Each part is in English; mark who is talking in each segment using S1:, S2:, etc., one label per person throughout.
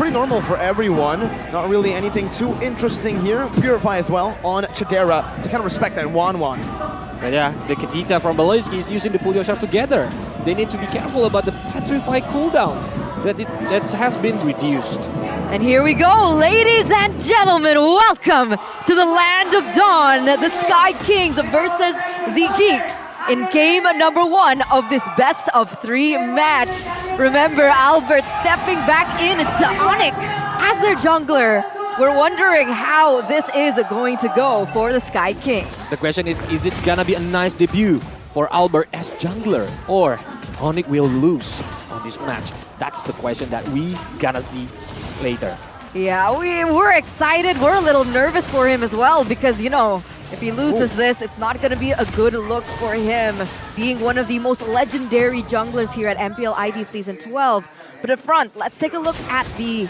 S1: pretty normal for everyone. Not really anything too interesting here. Purify as well on Chidera to kind of respect that 1-1.
S2: But yeah, the Katita from Beloyski is using to pull yourself together. They need to be careful about the Petrify cooldown that has been reduced.
S3: And here we go, ladies and gentlemen, welcome to the land of dawn, the Sky Kings versus the Geeks in game number 1 of this best of 3 match. Remember, Albert stepping back in to Onyx as their jungler. We're wondering how this is going to go for the Sky Kings.
S2: The question is it gonna be a nice debut for Albert as jungler, or Onyx will lose on this match? That's the question that we gonna see later.
S3: Yeah, we're excited. We're a little nervous for him as well because, you know, if he loses this, it's not going to be a good look for him, being one of the most legendary junglers here at MPL ID Season 12. But up front, let's take a look at the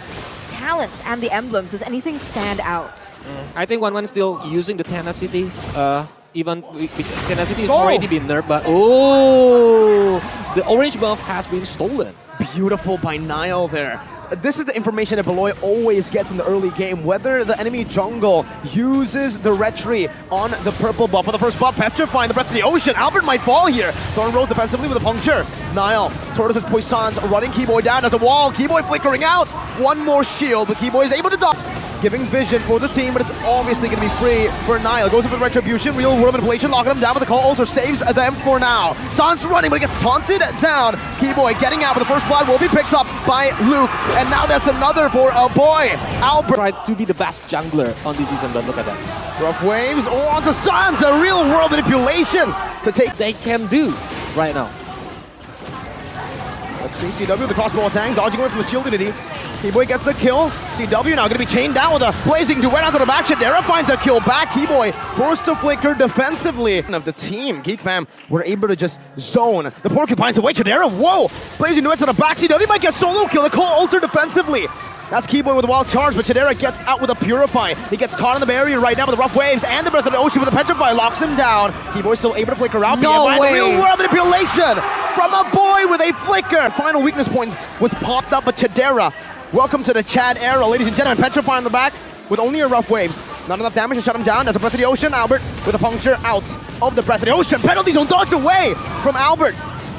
S3: talents and the emblems. Does anything stand out?
S2: I think 1-1 still using the tenacity. Even tenacity is already been nerfed, but the orange buff has been stolen.
S1: Beautiful by Nile there. This is the information that Beloy always gets in the early game, whether the enemy jungle uses the retry on the purple buff. For the first buff, Petrify in the Breath of the Ocean. Albert might fall here. Thorn rolls defensively with a puncture. Nile, Tortoise's Poissons running Keyboy down as a wall. Keyboy flickering out. One more shield, but Keyboy is able to dust, giving vision for the team, but it's obviously going to be free for Nile. Goes up with Retribution, real world manipulation, locking him down with the call. Also saves them for now. Sans running, but he gets taunted down. Keyboy getting out with the first blood will be picked up by Luke. And now that's another for a boy. Albert
S2: Tried to be the best jungler on this season, but look at that.
S1: Rough waves onto Sans, a real world manipulation to take.
S2: They can do right now.
S1: Let's see, CW with the crossbow attack, dodging away from the shield unity. Keyboy gets the kill. CW now going to be chained down with a blazing duet onto the back. Chidera finds a kill back. Keyboy forced to flicker defensively. Of the team, Geek Fam were able to just zone the Porcupines away. Chidera, whoa! Blazing duet to the back. CW might get solo kill. The call alter defensively. That's Keyboy with a wild charge, but Chidera gets out with a Purify. He gets caught in the barrier right now with the rough waves and the Breath of the Ocean with the Petrify. Locks him down. Keyboy still able to flicker out.
S3: No way.
S1: The real world manipulation from a boy with a flicker. Final weakness point was popped up, but Chidera, welcome to the Chad era, ladies and gentlemen. Petrify on the back with only a rough waves. Not enough damage to shut him down. That's a Breath of the Ocean. Albert with a puncture out of the Breath of the Ocean. Penalty zone dodged away from Albert.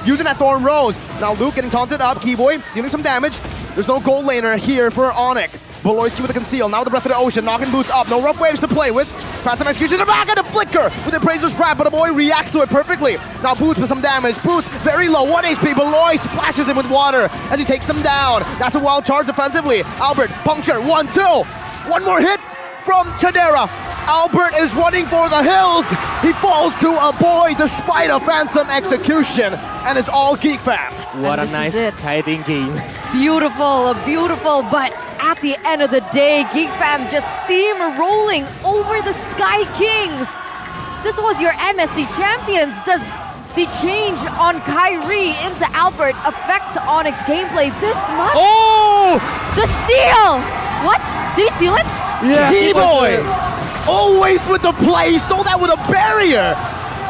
S1: Using that Thorn Rose. Now Luke getting taunted up. Keyboy dealing some damage. There's no gold laner here for Onyx. Beloyski with the conceal. Now the Breath of the Ocean. Knocking Boots up. No rough waves to play with. Phantom Execution in the back and a flicker with the Appraiser's Wrap, but the boy reacts to it perfectly. Now Boots with some damage. Boots very low. 1 HP. Beloy splashes him with water as he takes him down. That's a wild charge defensively. Albert, puncture. 1-2. One more hit from Chidera. Albert is running for the hills. He falls to a boy despite a Phantom Execution. And it's all Geek Fam.
S2: What a nice kiting game.
S3: Beautiful, beautiful, but at the end of the day, Geek Fam just steamrolling over the Sky Kings. This was your MSC champions. Does the change on Kairi into Albert affect Onyx gameplay this much?
S1: Oh!
S3: The steal! What? Did he steal it?
S1: Yeah. Keyboy! Always with the play. He stole that with a barrier.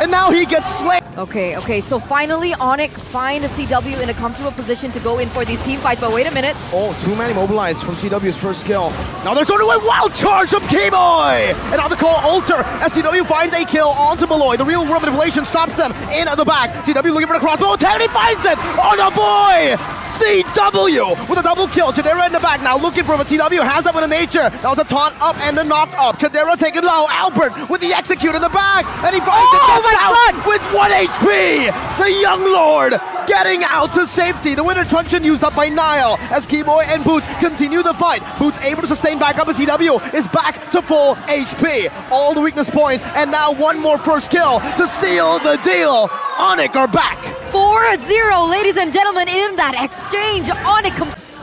S1: And now he gets slayed.
S3: Okay, so finally Onyx find a CW in a comfortable position to go in for these team fights, but wait a minute.
S1: Oh, 2-man immobilized from CW's first kill. Now there's only one wild charge from Keyboy! And now the call alter as CW finds a kill onto Beloy. The real world manipulation stops them in the back. CW looking for the crossbow attack and he finds it! Oh no, boy! CW with a double kill. Chidera in the back now looking for it. CW has that with a nature. Now it's a taunt up and a knock up. Chidera taking low. Albert with the execute in the back. And he finds it out with 1 HP. The young lord getting out to safety. The winner truncheon used up by Nile as Keyboy and Boots continue the fight. Boots able to sustain back up as CW is back to full HP. All the weakness points and now one more first kill to seal the deal. Onyx are back.
S3: 4-0, ladies and gentlemen, in that exchange.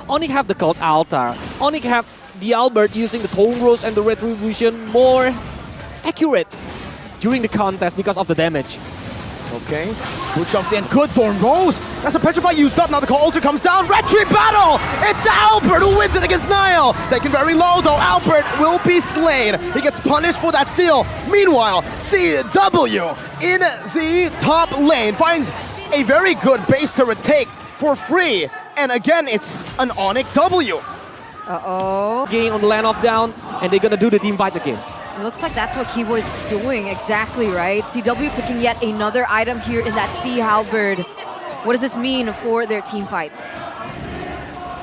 S2: Onyx have the Cult Altar. Onyx have the Albert using the Thorn Rose and the Retribution more accurate during the contest because of the damage.
S1: Okay, Boot jumps in, good Thorn Rose. That's a Petrify used up, now the call altar comes down. Retry battle! It's Albert who wins it against Nile. Taken very low though, Albert will be slain. He gets punished for that steal. Meanwhile, CW in the top lane finds a very good base turret take for free. And again, it's an Onyx W.
S3: Uh-oh.
S2: Gain on the land of down, and they're gonna do the team fight again.
S3: It looks like that's what Keyboy's doing exactly, right? CW picking yet another item here in that Sea Halberd. What does this mean for their team fights?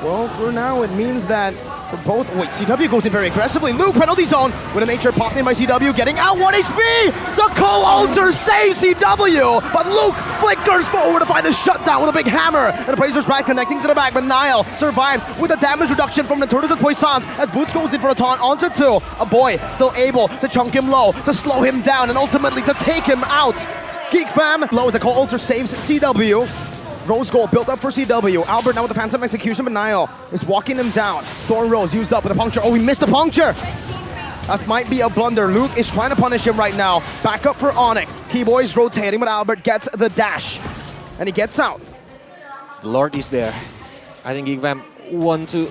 S1: Well, for now, it means that for both... Wait, CW goes in very aggressively. Luke, penalty zone with a nature popped in by CW, getting out 1 HP! The co-alter saves CW, but Luke flickers forward to find a shutdown with a big hammer. And the Blazers back connecting to the back, but Niall survives with a damage reduction from the Tortoise of Poissons as Boots goes in for a taunt onto 2. A boy still able to chunk him low, to slow him down, and ultimately to take him out. Geek Fam low as the co-alter saves CW. Rose gold built up for CW. Albert now with the phantom execution, but Niall is walking him down. Thorn Rose used up with a puncture. Oh, he missed the puncture! That might be a blunder. Luke is trying to punish him right now. Back up for Onyx. T-Boy's rotating, but Albert gets the dash. And he gets out.
S2: The Lord is there. I think Geekfam want to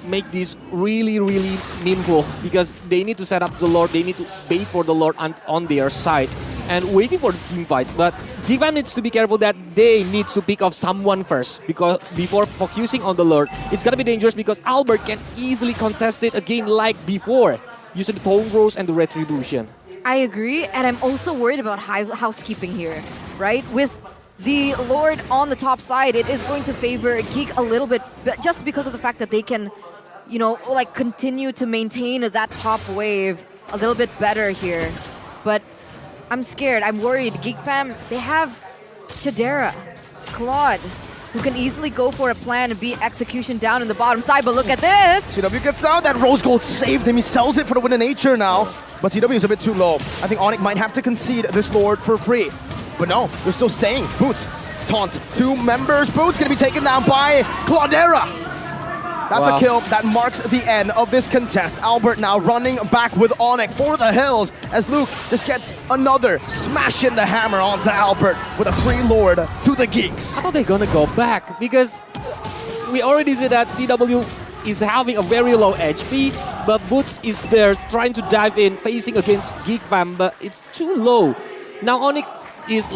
S2: make this really meaningful because they need to set up the Lord. They need to bait for the Lord on their side and waiting for the team fights. But Geekfam needs to be careful that they need to pick off someone first because before focusing on the Lord, it's gonna be dangerous because Albert can easily contest it again like before, using the Tone Rose and the Retribution.
S3: I agree, and I'm also worried about housekeeping here, right? With the Lord on the top side, it is going to favor Geek a little bit, but just because of the fact that they can, continue to maintain that top wave a little bit better here. But I'm scared, I'm worried. Geek Fam, they have Chadera, Claude, who can easily go for a plan and beat execution down in the bottom side, but look at this!
S1: CW gets out, that Rose Gold saved him, he sells it for the win of nature now. But CW is a bit too low. I think Onyx might have to concede this Lord for free. But no, they're still staying. Boots, taunt, 2 members. Boots gonna be taken down by Claudera. That's a kill that marks the end of this contest. Albert now running back with Onyx for the hills as Luke just gets another smash in the hammer onto Albert with a free Lord to the Geeks.
S2: I thought they're gonna go back because we already see that CW is having a very low HP, but Boots is there trying to dive in, facing against Geek Fam, but it's too low. Now Onyx is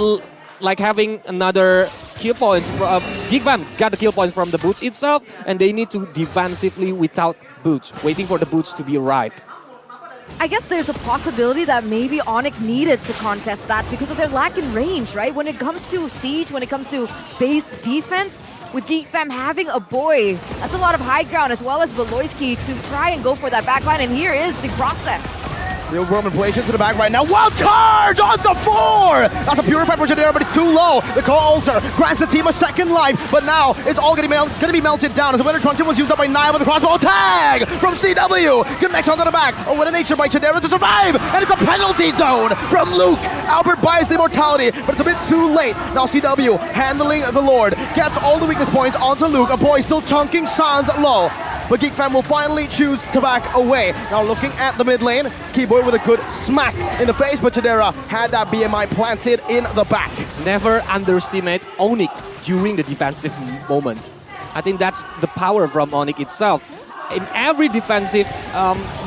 S2: having another kill points. Geek Fam got the kill points from the Boots itself, and they need to defensively without Boots, waiting for the Boots to be arrived.
S3: I guess there's a possibility that maybe Onyx needed to contest that because of their lack in range, right? When it comes to Siege, when it comes to base defense, with Geek Fam having a boy, that's a lot of high ground as well as Beloyski to try and go for that backline, and here is the process.
S1: The Roman manipulation to the back right now. Wild charge on the floor! That's a purified for Jadera, but it's too low. The co-alter grants the team a second life, but now it's all gonna be melted down as the Winter Truncheon was used up by Nile with the crossbow tag from CW. Connects onto the back. A win of nature by Jadera to survive, and it's a penalty zone from Luke. Albert buys the immortality, but it's a bit too late. Now CW handling the Lord. Gets all the weakness points onto Luke. A boy still chunking Sans low. But Geek Fam will finally choose to back away. Now looking at the mid lane, Keyboy with a good smack in the face, but Chadera had that BMI planted in the back.
S2: Never underestimate Onyx during the defensive moment. I think that's the power from Onyx itself. In every defensive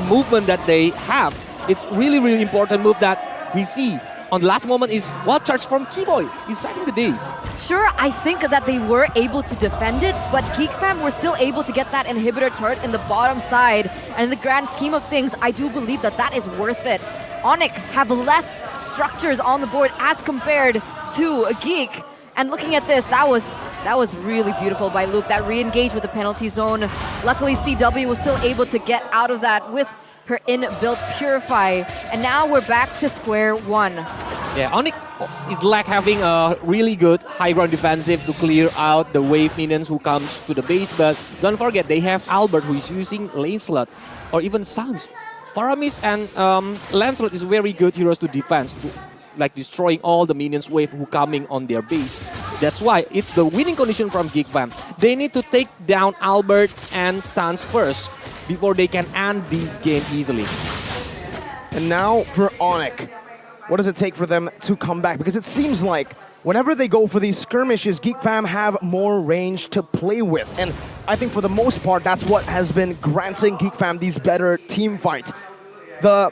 S2: movement that they have, it's really important move that we see. On the last moment is wild charge from Keyboy. He's saving the day.
S3: Sure, I think that they were able to defend it, but Geek Fam were still able to get that inhibitor turret in the bottom side. And in the grand scheme of things, I do believe that that is worth it. Onyx have less structures on the board as compared to a Geek. And looking at this, that was really beautiful by Luke. That re-engage with the penalty zone. Luckily, CW was still able to get out of that with her inbuilt Purify. And now we're back to square one.
S2: Yeah, Onyx is having a really good high ground defensive to clear out the wave minions who comes to the base, but don't forget they have Albert who is using lane slot or even Sans. Faramis and Lancelot is very good heroes to defense, destroying all the minions wave who coming on their base. That's why it's the winning condition from Geek Fam. They need to take down Albert and Sans first before they can end this game easily.
S1: And now for Onyx. What does it take for them to come back? Because it seems like whenever they go for these skirmishes, Geek Fam have more range to play with. And I think for the most part, that's what has been granting Geek Fam these better team fights. The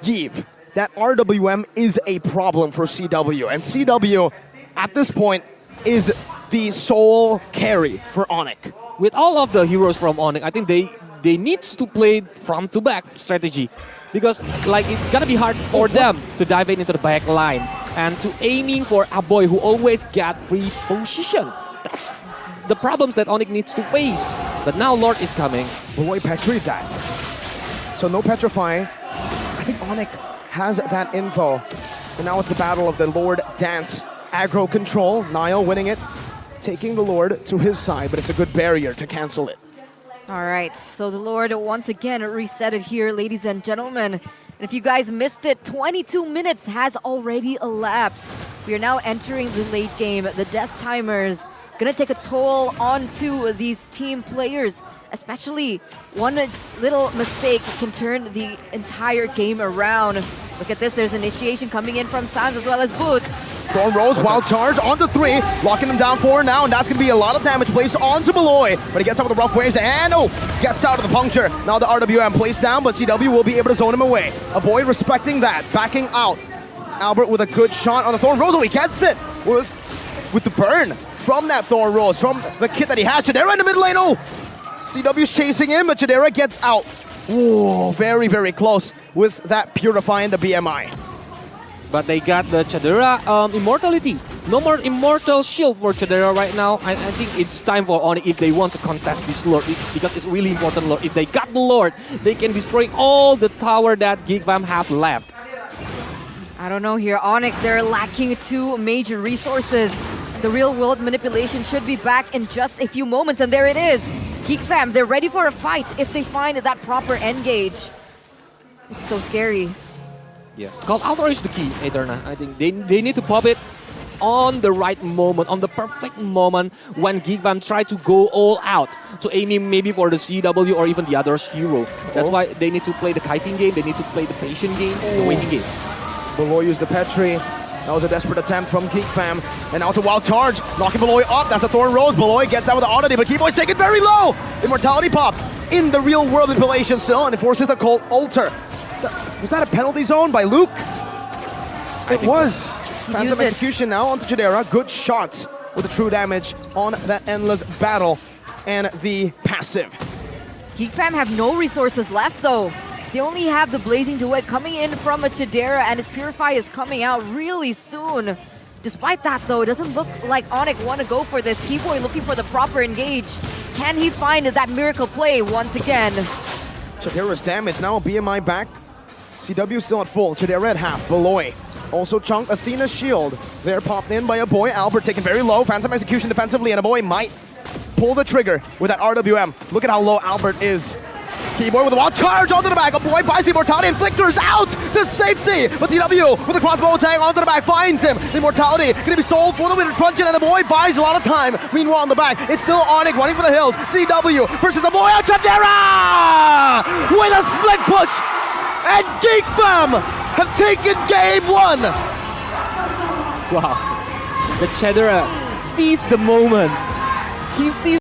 S1: Yeeve, that RWM is a problem for CW. And CW, at this point, is the sole carry for Onyx.
S2: With all of the heroes from Onyx, I think they they need to play front to back strategy. Because like it's gonna be hard for them to dive into the back line and to aiming for a boy who always got free position. That's the problems that Onyx needs to face. But now Lord is coming.
S1: Boy petried that. So no petrifying. I think Onyx has that info. And now it's the battle of the Lord Dance. Aggro control, Niall winning it, taking the Lord to his side, but it's a good barrier to cancel it.
S3: All right, so the Lord once again reset it here, ladies and gentlemen. And if you guys missed it, 22 minutes has already elapsed. We are now entering the late game. The death timers gonna take a toll onto these team players, especially one little mistake can turn the entire game around. Look at this, there's initiation coming in from Sans as well as Boots.
S1: Thorn Rose, wild charge onto 3, locking him down 4 now, and that's going to be a lot of damage placed onto Beloy. But he gets out with the rough waves, and gets out of the puncture. Now the RWM placed down, but CW will be able to zone him away. A boy respecting that, backing out. Albert with a good shot on the Thorn Rose, he gets it with the burn from that Thorn Rose, from the kit that he has. Chidera in the mid lane, CW's chasing him, but Chidera gets out. Whoa, very, very close with that purifying the BMI.
S2: But they got the Chidera immortality. No more immortal shield for Chidera right now. I think it's time for Onyx if they want to contest this Lord. Because it's really important Lord. If they got the Lord, they can destroy all the tower that Geekfam have left.
S3: I don't know here, Onyx, they're lacking 2 major resources. The real world manipulation should be back in just a few moments, and there it is. Geek Fam, they're ready for a fight if they find that proper engage. It's so scary.
S2: Yeah, Call Altar is the key, Eterna. I think they need to pop it on the right moment, on the perfect moment when Geek Fam try to go all out to aiming maybe for the CW or even the other's hero. That's why they need to play the kiting game, they need to play the patient game, the waiting game.
S1: Beloy used the Petri. That was a desperate attempt from Geek Fam. And now to wild charge, knocking Beloy up. That's a Thorn Rose. Beloy gets out with the oddity, but Keyboy's taken very low. Immortality pop in the real world manipulation still, and it forces the Cold Altar. Was that a penalty zone by Luke? It was. Phantom execution now onto Chidera. Good shots with the true damage on that endless battle and the passive.
S3: Geek Fam have no resources left though. They only have the Blazing Duet coming in from a Chidera, and his Purify is coming out really soon. Despite that though, it doesn't look like Onyx want to go for this. Keyboy looking for the proper engage. Can he find that miracle play once again?
S1: Chidera's damage now, BMI back. CW still at full, Chidera at half. Beloy also chunked Athena's shield. They're popped in by a boy. Albert taken very low. Phantom execution defensively, and a boy might pull the trigger with that RWM. Look at how low Albert is. Keyboy with a wild charge onto the back. A boy buys the Immortality. Inflictor's out to safety. But CW with a crossbow tag onto the back finds him. The Immortality going to be sold for the winner truncheon, and the boy buys a lot of time. Meanwhile, on the back, it's still Onyx running for the hills. CW versus a boy on Chidera with a split push. And Geek Fam have taken game 1.
S2: Wow. The Chidera sees the moment. He sees